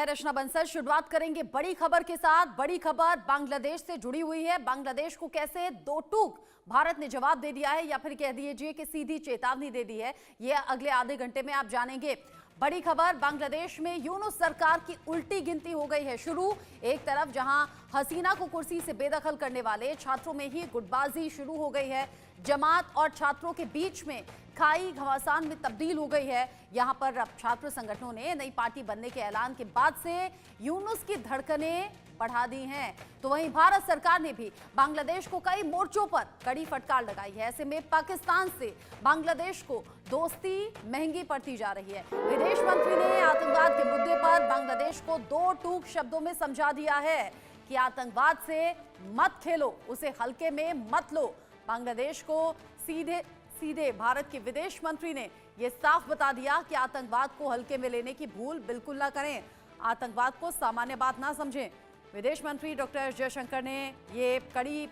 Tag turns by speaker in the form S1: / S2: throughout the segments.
S1: रचना बंसल शुरुआत करेंगे बड़ी खबर के साथ। बड़ी खबर बांग्लादेश से जुड़ी हुई है। बांग्लादेश को कैसे दो टूक भारत ने जवाब दे दिया है या फिर कह दीजिए कि सीधी चेतावनी दे दी है, यह अगले आधे घंटे में आप जानेंगे। बड़ी खबर बांग्लादेश में यूनुस सरकार की उल्टी गिनती हो गई है शुरू। एक तरफ जहां हसीना को कुर्सी से बेदखल करने वाले छात्रों में ही गुटबाजी शुरू हो गई है, जमात और छात्रों के बीच में खाई घमासान में तब्दील हो गई है। यहां पर अब छात्र संगठनों ने नई पार्टी बनने के ऐलान के बाद से यूनुस की धड़कनें बढ़ा दी हैं। तो वहीं भारत सरकार ने भी बांग्लादेश को कई मोर्चों पर कड़ी फटकार लगाई है। ऐसे में पाकिस्तान से बांग्लादेश को दोस्ती महंगी पड़ती जा रही है। विदेश मंत्री ने आतंकवाद के मुद्दे पर बांग्लादेश को दो टूक शब्दों में समझा दिया है कि आतंकवाद से मत खेलो, उसे हल्के में मत लो। बांग्लादेश को सीधे भारत के विदेश मंत्री ने यह साफ बता दिया कि आतंकवाद को हल्के में लेने की भूल बिल्कुल ना करें, आतंकवाद को सामान्य बात ना समझें। विदेश मंत्री डॉक्टर एस जयशंकर ने ये कड़ी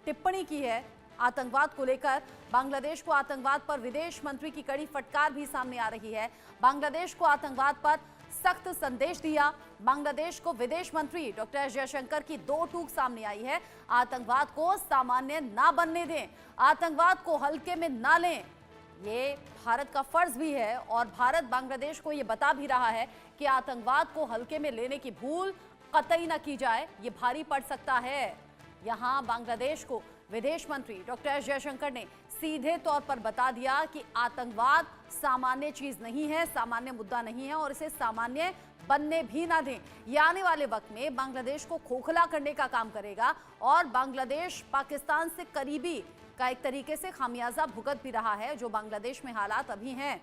S1: टिप्पणी की है आतंकवाद को लेकर। बांग्लादेश को आतंकवाद पर विदेश मंत्री की कड़ी फटकार भी सामने आ रही है। बांग्लादेश को आतंकवाद पर सख्त संदेश दिया। बांग्लादेश को विदेश मंत्री डॉक्टर एस जयशंकर की दो टूक सामने आई है। आतंकवाद को सामान्य ना बनने दें, आतंकवाद को हल्के में ना लें, ये भारत का फर्ज भी है। और भारत बांग्लादेश को ये बता भी रहा है कि आतंकवाद को हल्के में लेने की भूल कतई न की जाए, ये भारी पड़ सकता है। यहां बांग्लादेश को विदेश मंत्री डॉक्टर एस जयशंकर ने सीधे तौर पर बता दिया कि आतंकवाद सामान्य चीज नहीं है, सामान्य मुद्दा नहीं है और इसे सामान्य बनने भी ना दें। ये आने वाले वक्त में बांग्लादेश को खोखला करने का काम करेगा और बांग्लादेश पाकिस्तान से करीबी का एक तरीके से खामियाजा भुगत भी रहा है जो बांग्लादेश में हालात अभी हैं।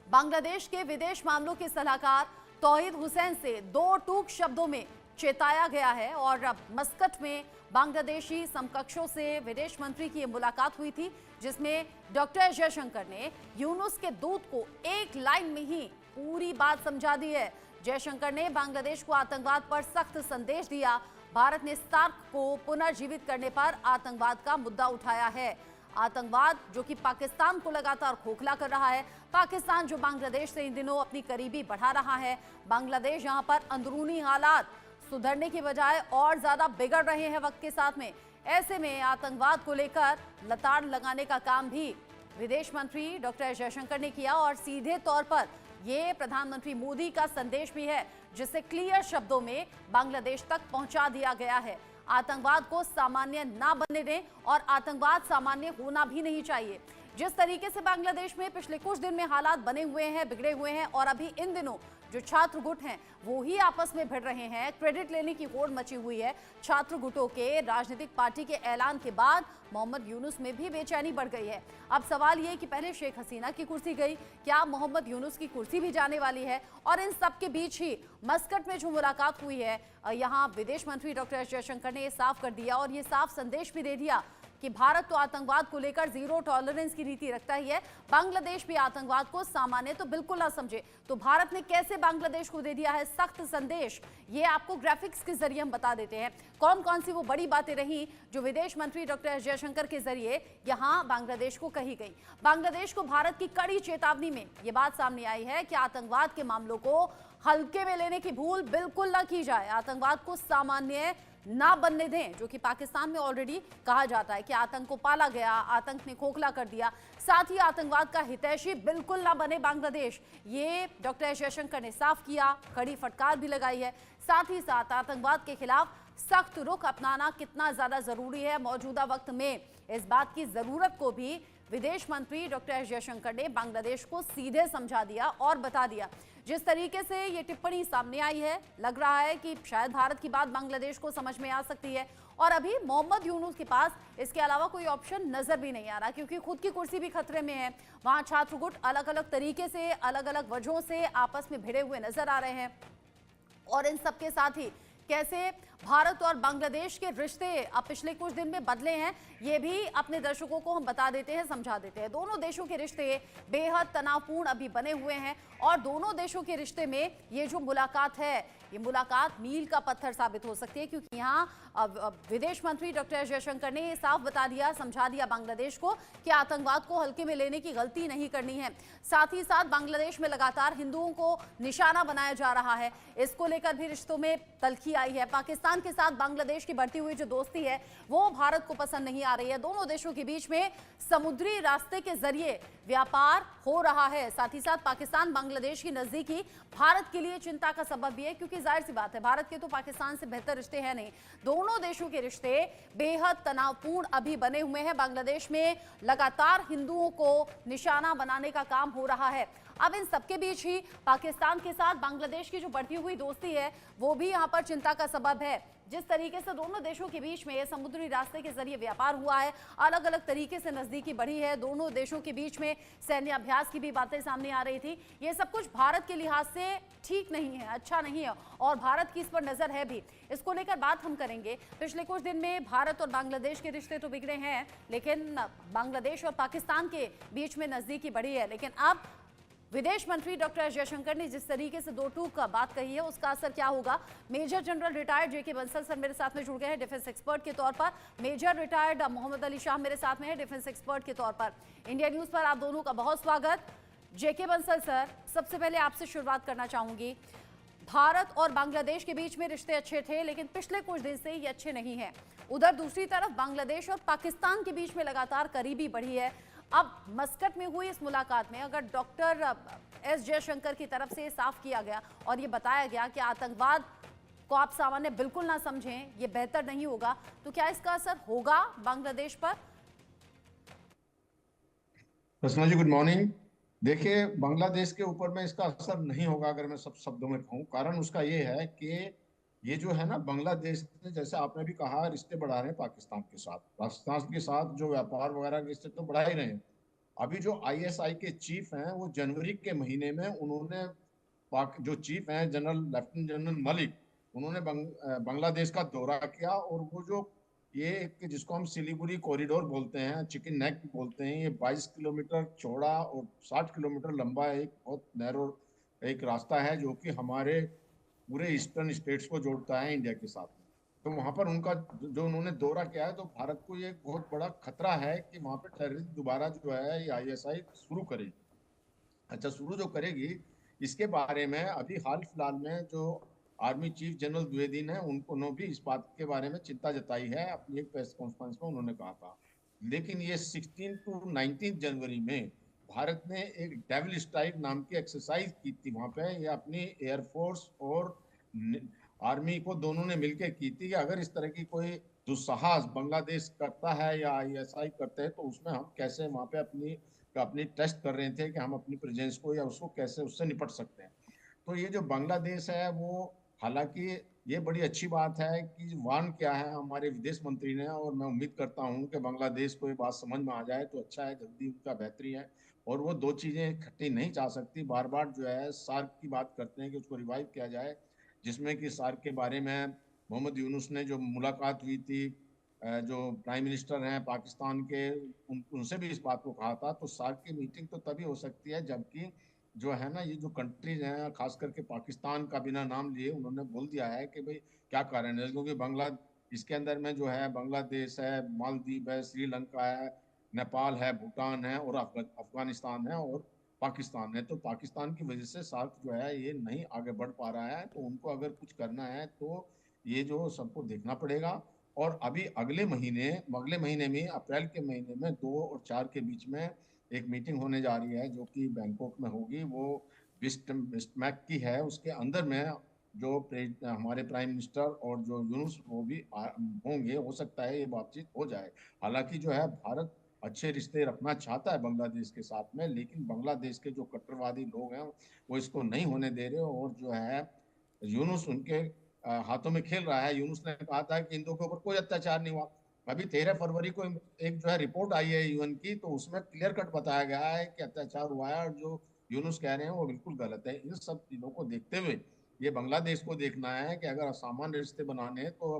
S1: बांग्लादेश के विदेश मामलों के सलाहकार तौहीद हुसैन से दो टूक शब्दों में चेताया गया है। और अब मस्कट में बांग्लादेशी समकक्षों से विदेश मंत्री की मुलाकात हुई थी जिसमें डॉक्टर एस जयशंकर ने यूनुस के दूत को एक लाइन में ही पूरी बात समझा दी है। जयशंकर ने बांग्लादेश को आतंकवाद पर सख्त संदेश दिया। भारत ने सार्क को पुनर्जीवित करने पर आतंकवाद का मुद्दा उठाया है। आतंकवाद जो कि पाकिस्तान को लगातार खोखला कर रहा है, पाकिस्तान जो बांग्लादेश से इन दिनों अपनी करीबी बढ़ा रहा है, बांग्लादेश यहां पर अंदरूनी हालात सुधरने की बजाय और ज्यादा बिगड़ रहे हैं वक्त के साथ में। ऐसे में आतंकवाद को लेकर लताड़ लगाने का काम भी विदेश मंत्री डॉक्टर एस जयशंकर ने किया और सीधे तौर पर ये प्रधानमंत्री मोदी का संदेश भी है जिसे क्लियर शब्दों में बांग्लादेश तक पहुंचा दिया गया है। आतंकवाद को सामान्य ना बनने दें और आतंकवाद सामान्य होना भी नहीं चाहिए। जिस तरीके से बांग्लादेश में पिछले कुछ दिन में हालात बने हुए हैं, बिगड़े हुए हैं और अभी इन दिनों जो छात्र गुट हैं वो ही आपस में भिड़ रहे हैं, क्रेडिट लेने की होड़ मची हुई है। छात्र गुटों के राजनीतिक पार्टी के ऐलान के बाद मोहम्मद यूनुस में भी बेचैनी बढ़ गई है। अब सवाल ये कि पहले शेख हसीना की कुर्सी गई, क्या मोहम्मद यूनुस की कुर्सी भी जाने वाली है? और इन सब के बीच ही मस्कट में जो मुलाकात हुई है, यहाँ विदेश मंत्री डॉक्टर एस जयशंकर ने ये साफ कर दिया और ये साफ संदेश भी दे दिया कि भारत तो आतंकवाद को लेकर जीरो टॉलरेंस की नीति रखता ही है, बांग्लादेश भी आतंकवाद को सामान्य तो बिल्कुल ना समझे। तो भारत ने कैसे बांग्लादेश को दे दिया है सख्त संदेश, ये आपको ग्राफिक्स के जरिए हम बता देते हैं। कौन कौन सी वो बड़ी बातें रही जो विदेश मंत्री डॉक्टर एस जयशंकर के जरिए यहां बांग्लादेश को कही गई। बांग्लादेश को भारत की कड़ी चेतावनी में ये बात सामने आई है कि आतंकवाद के मामलों को हल्के में लेने की भूल बिल्कुल ना की जाए, आतंकवाद को सामान्य ना बनने दें, जो कि पाकिस्तान में ऑलरेडी कहा जाता है कि आतंक को पाला गया, आतंक ने खोखला कर दिया। साथ ही आतंकवाद का हितैषी बिल्कुल ना बने बांग्लादेश, ये डॉक्टर एस जयशंकर ने साफ किया, कड़ी फटकार भी लगाई है। साथ ही साथ आतंकवाद के खिलाफ सख्त रुख अपनाना कितना ज्यादा जरूरी है मौजूदा वक्त में, इस बात की जरूरत को भी विदेश मंत्री डॉक्टर एस जयशंकर ने बांग्लादेश को सीधे समझा दिया और बता दिया। जिस तरीके से ये टिप्पणी सामने आई है, लग रहा है कि शायद भारत की बात बांग्लादेश को समझ में आ सकती है। और अभी मोहम्मद यूनुस के पास इसके अलावा कोई ऑप्शन नजर भी नहीं आ रहा क्योंकि खुद की कुर्सी भी खतरे में है। वहां छात्र गुट अलग अलग तरीके से, अलग अलग वजहों से आपस में भिड़े हुए नजर आ रहे हैं और इन सबके साथ ही कैसे भारत और बांग्लादेश के रिश्ते अब पिछले कुछ दिन में बदले हैं, ये भी अपने दर्शकों को हम बता देते हैं, समझा देते हैं। दोनों देशों के रिश्ते बेहद तनावपूर्ण अभी बने हुए हैं और दोनों देशों के रिश्ते में ये जो मुलाकात है, ये मुलाकात मील का पत्थर साबित हो सकती है, क्योंकि यहाँ विदेश मंत्री डॉक्टर एस जयशंकर ने ये साफ बता दिया, समझा दिया बांग्लादेश को कि आतंकवाद को हल्के में लेने की गलती नहीं करनी है। साथ ही साथ बांग्लादेश में लगातार हिंदुओं को निशाना बनाया जा रहा है, इसको लेकर भी रिश्तों में तल्खी आई है। पाकिस्तान के साथ बांग्लादेश की बढ़ती हुई जो दोस्ती है वो भारत को पसंद नहीं आ रही है। दोनों देशों के बीच में समुद्री रास्ते के जरिए व्यापार हो रहा है। साथ ही साथ पाकिस्तान बांग्लादेश की नजदीकी भारत के लिए चिंता का सबब भी है, क्योंकि जाहिर सी बात है भारत के तो पाकिस्तान से बेहतर रिश्ते हैं नहीं। दोनों देशों के रिश्ते बेहद तनावपूर्ण अभी बने हुए हैं। बांग्लादेश में लगातार हिंदुओं को निशाना बनाने का काम हो रहा है। अब इन सबके बीच ही पाकिस्तान के साथ बांग्लादेश की जो बढ़ती हुई दोस्ती है वो भी यहाँ पर चिंता का सबब है। जिस तरीके से दोनों देशों के बीच में समुद्री रास्ते के जरिए व्यापार हुआ है, अलग अलग तरीके से नजदीकी बढ़ी है, दोनों देशों के बीच में सैन्य अभ्यास की भी बातें सामने आ रही थी, ये सब कुछ भारत के लिहाज से ठीक नहीं है, अच्छा नहीं है और भारत की इस पर नजर है भी। इसको लेकर बात हम करेंगे। पिछले कुछ दिन में भारत और बांग्लादेश के रिश्ते तो बिगड़े हैं, लेकिन बांग्लादेश और पाकिस्तान के बीच में नजदीकी बढ़ी है। लेकिन अब विदेश मंत्री डॉक्टर एस जयशंकर ने जिस तरीके से दो टूक का बात कही है उसका असर क्या होगा। मेजर जनरल रिटायर्ड जेके बंसल सर मेरे साथ में जुड़ गए हैं डिफेंस एक्सपर्ट के तौर पर। मेजर रिटायर्ड मोहम्मद अली शाह मेरे साथ में है डिफेंस एक्सपर्ट के तौर पर। इंडिया न्यूज पर आप दोनों का बहुत स्वागत। जेके बंसल सर, सबसे पहले आपसे शुरुआत करना चाहूंगी। भारत और बांग्लादेश के बीच में रिश्ते अच्छे थे, लेकिन पिछले कुछ दिन से ये अच्छे नहीं है। उधर दूसरी तरफ बांग्लादेश और पाकिस्तान के बीच में लगातार करीबी बढ़ी है। अब मस्कट में हुई इस मुलाकात में अगर डॉक्टर एस जयशंकर की तरफ से साफ किया गया और ये बताया गया कि आतंकवाद को आप सामान्य बिल्कुल ना समझें, ये बेहतर नहीं होगा, तो क्या इसका असर होगा बांग्लादेश पर?
S2: रचना जी, गुड मॉर्निंग। देखिए, बांग्लादेश के ऊपर में इसका असर नहीं होगा अगर मैं सब शब्दों में कहूँ। कारण उसका ये है कि ये जो है ना, बांग्लादेश ने, जैसे आपने भी कहा, रिश्ते बढ़ा रहे हैं पाकिस्तान के साथ। पाकिस्तान के साथ जो व्यापार वगैरह के रिश्ते तो बढ़ा ही रहे हैं। अभी जो आईएसआई के चीफ हैं वो जनवरी के महीने में उन्होंने पाक जो चीफ हैं जनरल लेफ्टिनेंट जनरल मलिक, उन्होंने बांग्लादेश का दौरा किया। और वो जो ये एक जिसको हम सिलीगुड़ी कॉरिडोर बोलते हैं, चिकन नेक बोलते हैं, ये 22 किलोमीटर चौड़ा और 60 किलोमीटर लंबा एक बहुत नैरो एक रास्ता है जो कि हमारे पूरे ईस्टर्न स्टेट्स को जोड़ता है इंडिया के साथ। तो वहां पर उनका जो उन्होंने दौरा किया है, तो भारत को ये बहुत बड़ा खतरा है कि वहां पर टेररिज्म दोबारा जो है ये आईएसआई शुरू करेगी। अच्छा, शुरू जो करेगी इसके बारे में अभी हाल फिलहाल में जो आर्मी चीफ जनरल द्विवेदी ने उन्होंने भी इस बात के बारे में चिंता जताई है। अपनी एक प्रेस कॉन्फ्रेंस में उन्होंने कहा था। लेकिन ये 16 टू 19 जनवरी में भारत ने एक डेविल स्ट्राइक नाम की एक्सरसाइज की थी वहां पे। ये अपनी एयरफोर्स और आर्मी को दोनों ने मिलकर की थी कि अगर इस तरह की कोई दुस्साहस बांग्लादेश करता है या आईएसआई करते हैं तो उसमें हम कैसे वहां पे अपनी टेस्ट कर रहे थे कि हम अपनी प्रेजेंस को या उसको कैसे उससे निपट सकते हैं। तो ये जो बांग्लादेश है वो, हालांकि ये बड़ी अच्छी बात है कि वार्न किया है हमारे विदेश मंत्री ने, और मैं उम्मीद करता हूँ कि बांग्लादेश को ये बात समझ में आ जाए तो अच्छा है, जल्दी उनका बेहतरी है। और वो दो चीजें इकट्ठी नहीं चाह सकती। बार बार जो है सार्क की बात करते हैं कि उसको रिवाइव किया जाए, जिसमें कि सार्क के बारे में मोहम्मद यूनुस ने जो मुलाकात हुई थी जो प्राइम मिनिस्टर हैं पाकिस्तान के, उनसे भी इस बात को कहा था। तो सार्क की मीटिंग तो तभी हो सकती है जबकि जो है ना, ये जो कंट्रीज हैं, खास करके पाकिस्तान का बिना नाम लिए उन्होंने बोल दिया है कि भाई क्या कारण है। क्योंकि इसके अंदर में जो है बांग्लादेश है, मालदीव है, श्रीलंका है, नेपाल है, भूटान है और अफगानिस्तान है और पाकिस्तान है। तो पाकिस्तान की वजह से सार्क जो है ये नहीं आगे बढ़ पा रहा है। तो उनको अगर कुछ करना है तो ये जो सबको देखना पड़ेगा। और अभी अगले महीने में, अप्रैल के महीने में 2 और 4 के बीच में एक मीटिंग होने जा रही है जो कि बैंकॉक में होगी। वो बिस्टमैक की है। उसके अंदर में जो हमारे प्राइम मिनिस्टर और जो यूनुस वो भी होंगे। हो सकता है ये बातचीत हो जाए। हालांकि जो है भारत अच्छे रिश्ते रखना चाहता है बांग्लादेश के साथ में, लेकिन बांग्लादेश के जो कट्टरवादी लोग हैं वो इसको नहीं होने दे रहे। और जो है यूनुस उनके हाथों में खेल रहा है। यूनुस ने कहा था कि हिंदुओं के ऊपर कोई अत्याचार नहीं हुआ। अभी 13 फरवरी को एक जो है रिपोर्ट आई है यूएन की, तो उसमें क्लियर कट बताया गया है कि अत्याचार हुआ है। और जो यूनुस कह रहे हैं वो बिल्कुल गलत है। इन सब चीजों को देखते हुए ये बांग्लादेश को देखना है कि अगर सामान्य रिश्ते बनाने हैं तो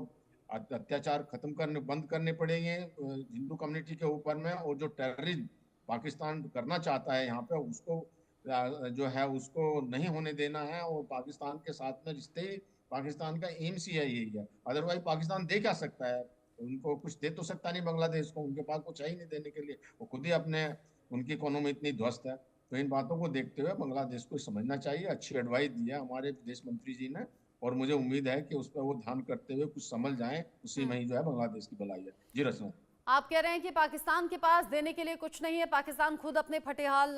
S2: अत्याचार खत्म करने बंद करने पड़ेंगे हिंदू कम्युनिटी के ऊपर में, और जो टेररिज्म पाकिस्तान करना चाहता है यहाँ पे उसको जो है उसको नहीं होने देना है। और पाकिस्तान के साथ में रिश्ते ही पाकिस्तान का एम्स ही है, यही है। अदरवाइज पाकिस्तान दे क्या सकता है, उनको कुछ दे तो सकता नहीं बांग्लादेश को, उनके पास कुछ है ही नहीं देने के लिए, वो खुद ही अपने उनकी इकोनॉमी इतनी ध्वस्त है। तो इन बातों को देखते हुए बांग्लादेश को समझना चाहिए। अच्छी एडवाइस दी है हमारे विदेश मंत्री जी ने, और मुझे उम्मीद है कि उस पर वो ध्यान करते हुए कुछ समझ जाएं, उसी में ही जो है बांग्लादेश की भलाई है। जी रचना।
S1: आप कह रहे हैं कि पाकिस्तान के पास देने के लिए कुछ नहीं है, पाकिस्तान खुद अपने फटेहाल